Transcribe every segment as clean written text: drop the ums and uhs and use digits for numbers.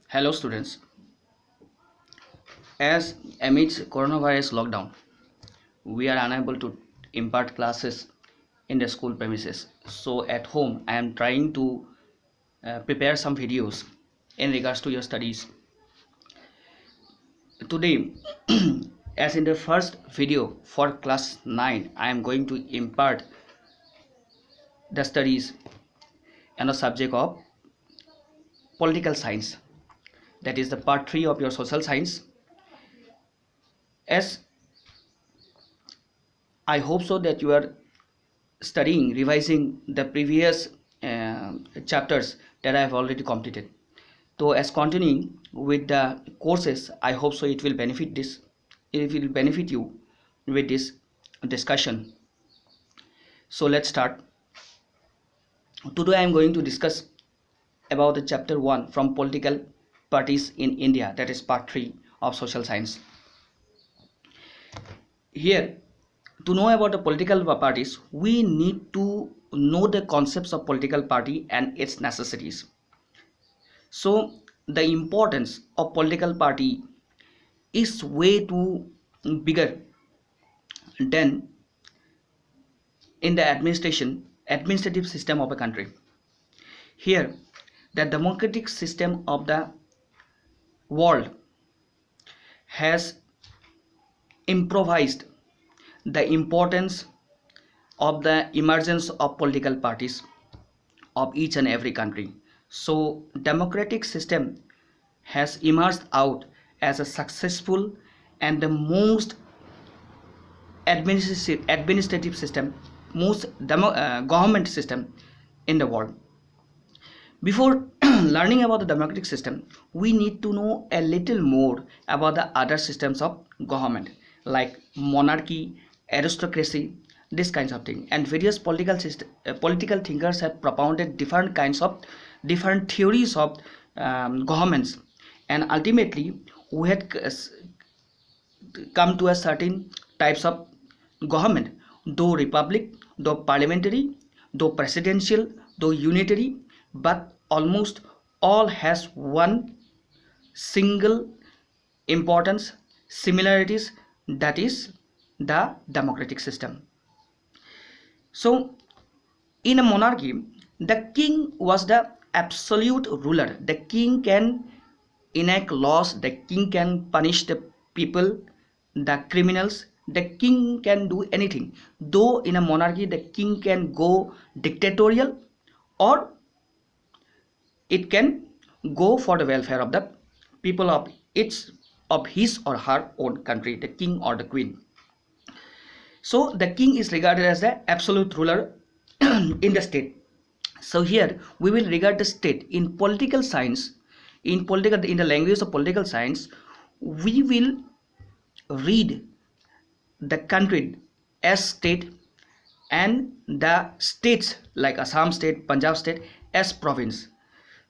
Hello students. As amidst coronavirus lockdown, we are unable to impart classes in the school premises. So at home, I am trying to prepare some videos in regards to your studies. Today, as in the first video for class 9, I am going to impart the studies on the subject of political science. That is the part 3 of your social science. As I hope so that you are studying, revising the previous chapters that I have already completed. So as continuing with the courses, I hope so it will benefit you with this discussion. So let's start. Today I am going to discuss about the chapter 1 from political parties in India, that is part 3 of social science. Here, to know about the political parties, we need to know the concepts of political party and its necessities. So the importance of political party is way too bigger than in the administrative system of a country. Here, the democratic system of the world has improvised the importance of the emergence of political parties of each and every country. So democratic system has emerged out as a successful and the most administrative system, most government system in the world. Before learning about the democratic system, we need to know a little more about the other systems of government like monarchy, aristocracy, this kinds of thing. And various political thinkers have propounded different theories of governments, and ultimately we had come to a certain types of government, though republic, though parliamentary, though presidential, though unitary, but almost all has one single importance similarities, that is the democratic system. So in a monarchy, the king was the absolute ruler. The king can enact laws, the king can punish the people, the criminals, the king can do anything. Though in a monarchy the king can go dictatorial, or it can go for the welfare of the people of his or her own country, the king or the queen. So the king is regarded as the absolute ruler in the state. So here we will regard the state in political science, in the language of political science, we will read the country as state and the states like Assam state, Punjab state as province.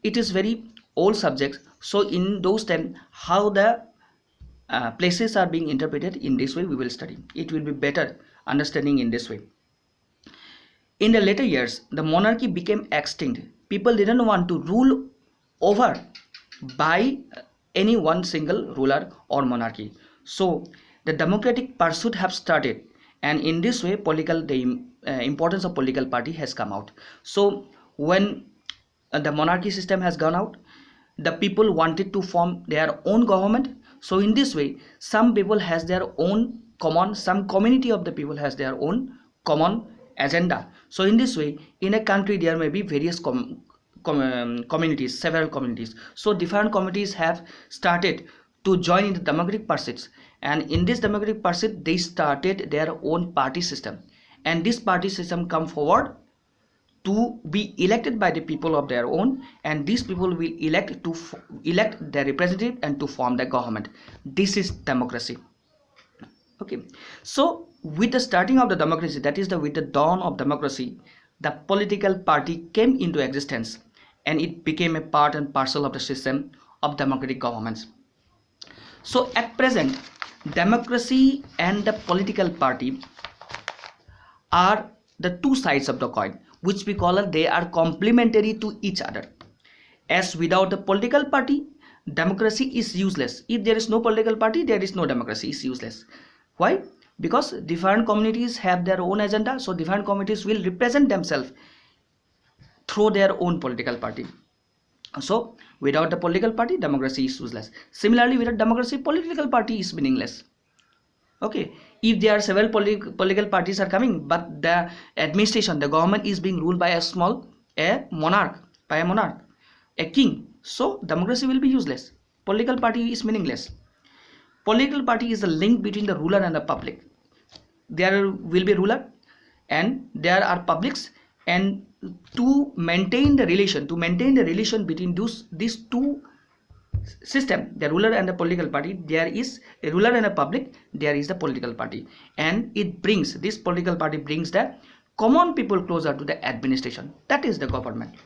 It is very old subject. So in those times, how the places are being interpreted, in this way we will study. It will be better understanding in this way. In the later years, the monarchy became extinct. People didn't want to rule over by any one single ruler or monarchy. So the democratic pursuit have started, and in this way the importance of political party has come out. So when the monarchy system has gone out, the people wanted to form their own government. So in this way, some people has their own common, some community of the people has their own common agenda. So in this way, in a country there may be various communities, several communities. So different communities have started to join in the democratic pursuits, and in this democratic pursuit they started their own party system, and this party system come forward to be elected by the people of their own, and these people will elect their representative and to form the government. This is democracy. Okay, so with the starting of the democracy, that is with the dawn of democracy, the political party came into existence, and it became a part and parcel of the system of democratic governments. So at present, democracy and the political party are the two sides of the coin, which we call they are complementary to each other. As without the political party, democracy is useless. If there is no political party, there is no democracy, is useless. Why? Because different communities have their own agenda, so different communities will represent themselves through their own political party. So without the political party, democracy is useless. Similarly, without democracy, political party is meaningless. Okay, if there are several political parties are coming, but the administration, the government is being ruled by a monarch, a king, so democracy will be useless. Political party is meaningless. Political party is the link between the ruler and the public. There will be ruler and there are publics, and to maintain the relation between these two system, the ruler and the political party, there is a ruler and a public, there is the political party, and this political party brings the common people closer to the administration, that is the government.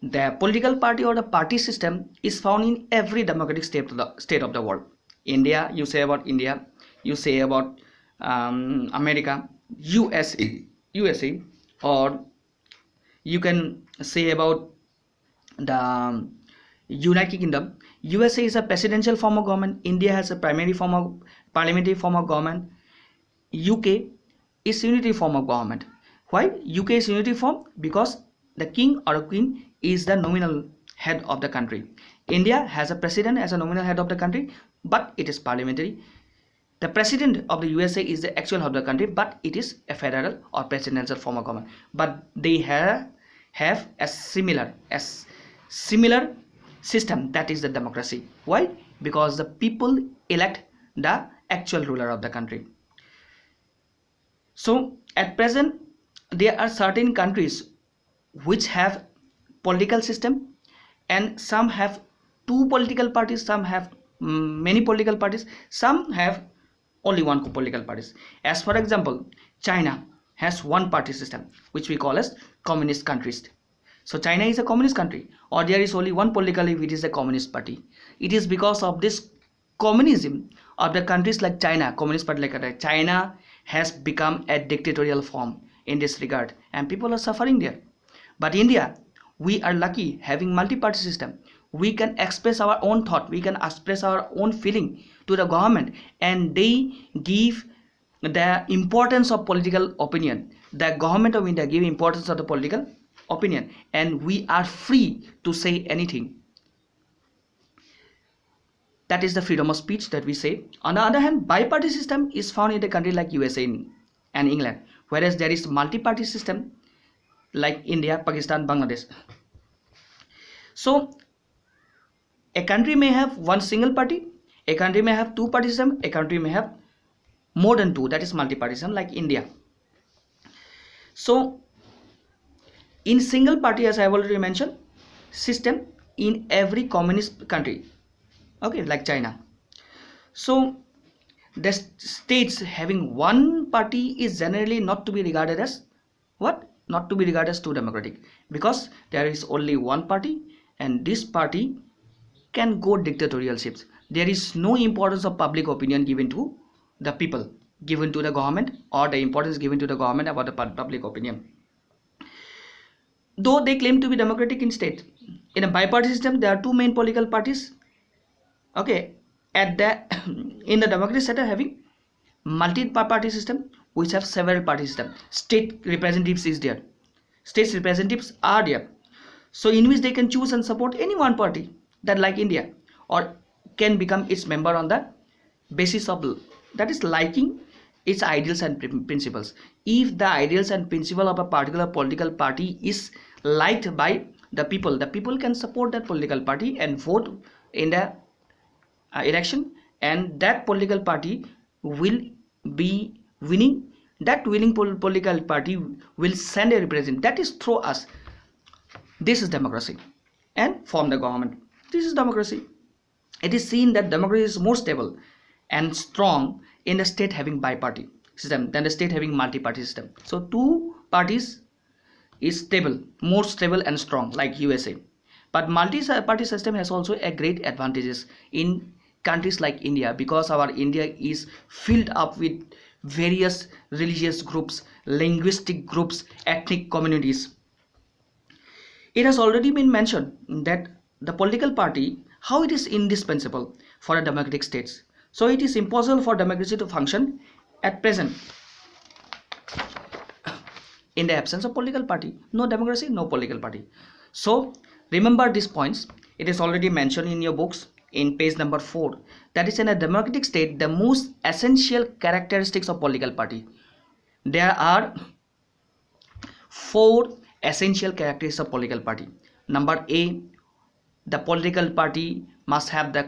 The political party or the party system is found in every democratic state of the world. India, you say about India, you say about America, USA, or you can say about the United Kingdom. USA is a presidential form of government. India has a parliamentary form of government. UK is unitary form of government. Why UK is unitary form? Because the king or queen is the nominal head of the country. India has a president as a nominal head of the country, but it is parliamentary. The president of the USA is the actual head of the country, but it is a federal or presidential form of government. But they have a similar system, that is the democracy. Why? Because the people elect the actual ruler of the country. So at present there are certain countries which have political system, and some have two political parties, some have many political parties, some have only one political parties. As for example, China has one party system, which we call as communist countries. So China is a communist country, or there is only one political party, which is the Communist Party. It is because of this communism of the countries like China, Communist Party like China has become a dictatorial form in this regard, and people are suffering there. But India, we are lucky having multi-party system. We can express our own thought, we can express our own feeling to the government, and they give the importance of political opinion. The government of India give importance of the political opinion, and we are free to say anything. That is the freedom of speech that we say. On the other hand, bi-party system is found in a country like USA and England, whereas there is multi-party system like India, Pakistan, Bangladesh. So a country may have one single party, a country may have two-party system, a country may have more than two, that is multi-party system like India. So in single party, as I have already mentioned, system in every communist country, okay, like China. So the states having one party is generally not to be regarded as what? Not to be regarded as too democratic, because there is only one party, and this party can go dictatorialships. There is no importance of public opinion given to the people, given to the government, or the importance given to the government about the public opinion. Though they claim to be democratic in state, in a biparty system there are two main political parties. Okay, at the in the democratic sector having multi-party system, which have several party system. State representatives is there. State representatives are there. So in which they can choose and support any one party, that like India, or can become its member on the basis of that is liking its ideals and principles. If the ideals and principle of a particular political party is liked by the people can support that political party and vote in the election, and that political party will be winning. That winning political party will send a representative, that is through us. This is democracy, and form the government. This is democracy. It is seen that democracy is more stable and strong in the state having bi-party system than the state having multi-party system. So two parties is stable, more stable and strong like USA. But multi-party system has also a great advantages in countries like India, because our India is filled up with various religious groups, linguistic groups, ethnic communities. It has already been mentioned that the political party how it is indispensable for a democratic states. So it is impossible for democracy to function at present in the absence of political party. No democracy, no political party. So remember these points. It is already mentioned in your books in page number 4. That is, in a democratic state, the most essential characteristics of political party. There are 4 essential characteristics of political party. Number A, the political party must have the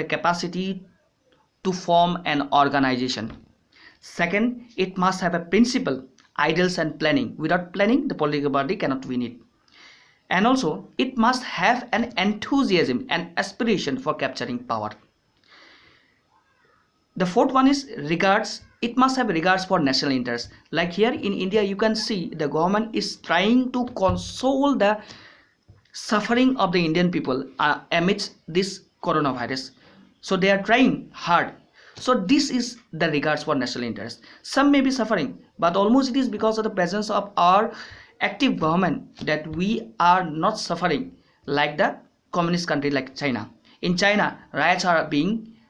capacity to form an organization. Second, it must have a principle, ideals and planning. Without planning, the political party cannot win it. And also, it must have an enthusiasm and aspiration for capturing power. The fourth one is regards. It must have regards for national interest. Like here in India, you can see the government is trying to console the suffering of the Indian people amidst this coronavirus. So they are trying hard. So this is the regards for national interest. Some may be suffering, but almost it is because of the presence of our active government that we are not suffering like the communist country like China. In China, riots are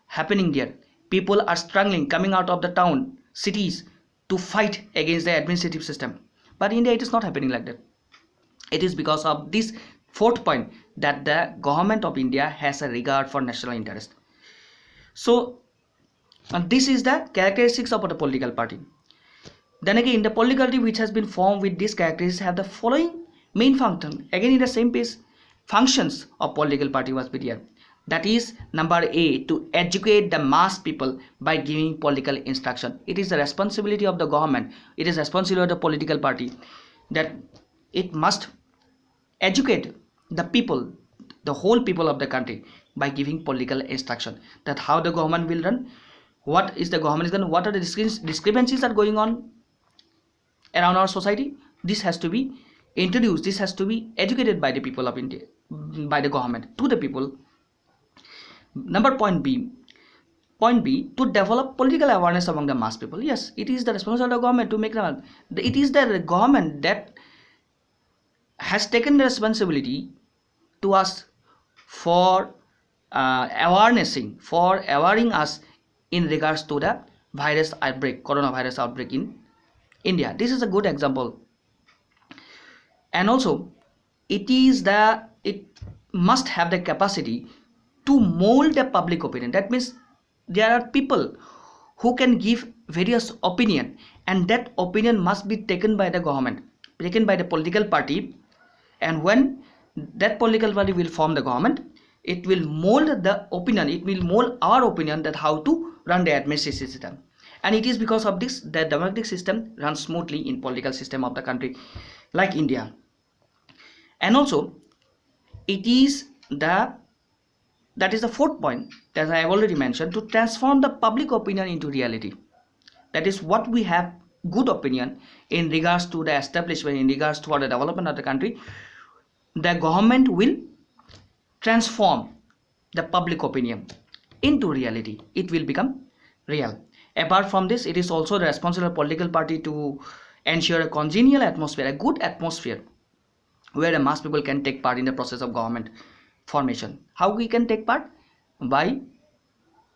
happening there. People are struggling, coming out of the town, cities to fight against the administrative system. But in India, it is not happening like that. It is because of this fourth point that the government of India has a regard for national interest. So this is the characteristics of the political party. Then again, the political party which has been formed with these characteristics have the following main function. Again, in the same page, functions of political party was be here. That is, number A, to educate the mass people by giving political instruction. It is the responsibility of the government. It is responsibility of the political party that it must educate the people, the whole people of the country, by giving political instruction. That how the government will run, what is the government is done, what are the discrepancies that are going on around our society. This has to be introduced. This has to be educated by the people of India, by the government to the people. Point B, to develop political awareness among the mass people. Yes, it is the responsibility of the government to make them. It is the government that has taken the responsibility to us for awareing us in regards to the virus outbreak, coronavirus outbreak in India. This is a good example. And also, it must have the capacity to mold the public opinion. That means there are people who can give various opinion, and that opinion must be taken by the government, taken by the political party. And when that political party will form the government, it will mold the opinion, it will mold our opinion that how to run the administrative system. And it is because of this that the democratic system runs smoothly in political system of the country like India. And also, it is that is the fourth point that I have already mentioned, to transform the public opinion into reality. That is what we have good opinion in regards to the establishment, in regards to the development of the country. The government will transform the public opinion into reality. It will become real. Apart from this, it is also the responsibility of political party to ensure a congenial atmosphere, a good atmosphere, where the mass people can take part in the process of government formation. How we can take part? By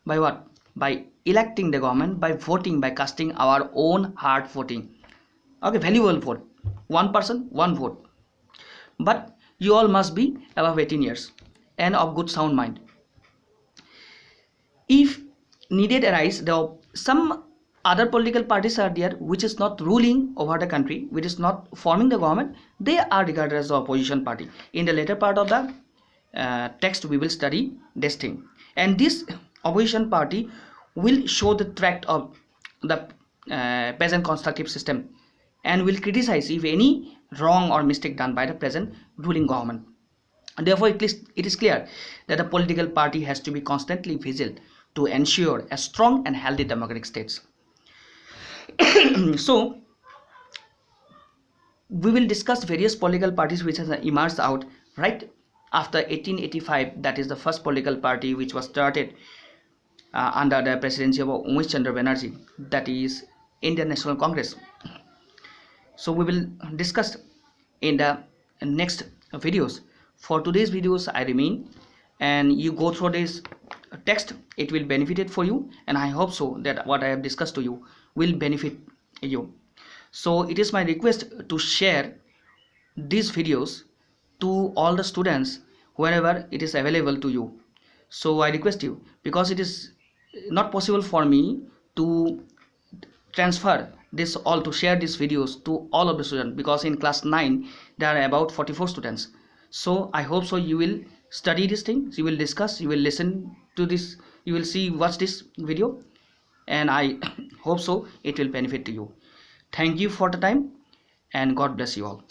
what? By electing the government, by voting, by casting our own heart voting. Okay, valuable vote. One person, one vote. But you all must be above 18 years and of good sound mind. If needed arise, some other political parties are there which is not ruling over the country, which is not forming the government. They are regarded as the opposition party. In the later part of the text, we will study this thing, and this opposition party will show the threat of the present constructive system and will criticize if any wrong or mistake done by the present ruling government. And therefore, it is clear that the political party has to be constantly vigilant to ensure a strong and healthy democratic states. So we will discuss various political parties which has emerged out right after 1885. That is the first political party which was started under the presidency of Umesh Chandra Banerjee, that is Indian National Congress. So we will discuss in the next videos for today's videos I remain, and you go through this text. It will benefit it for you, and I hope so that what I have discussed to you will benefit you. So it is my request to share these videos to all the students wherever it is available to you. So I request you, because it is not possible for me to transfer this all, to share these videos to all of the students, because in class 9 there are about 44 students. So I hope so you will study these things, you will discuss, you will listen to this, you will see, watch this video, and I hope so it will benefit to you. Thank you for the time, and God bless you all.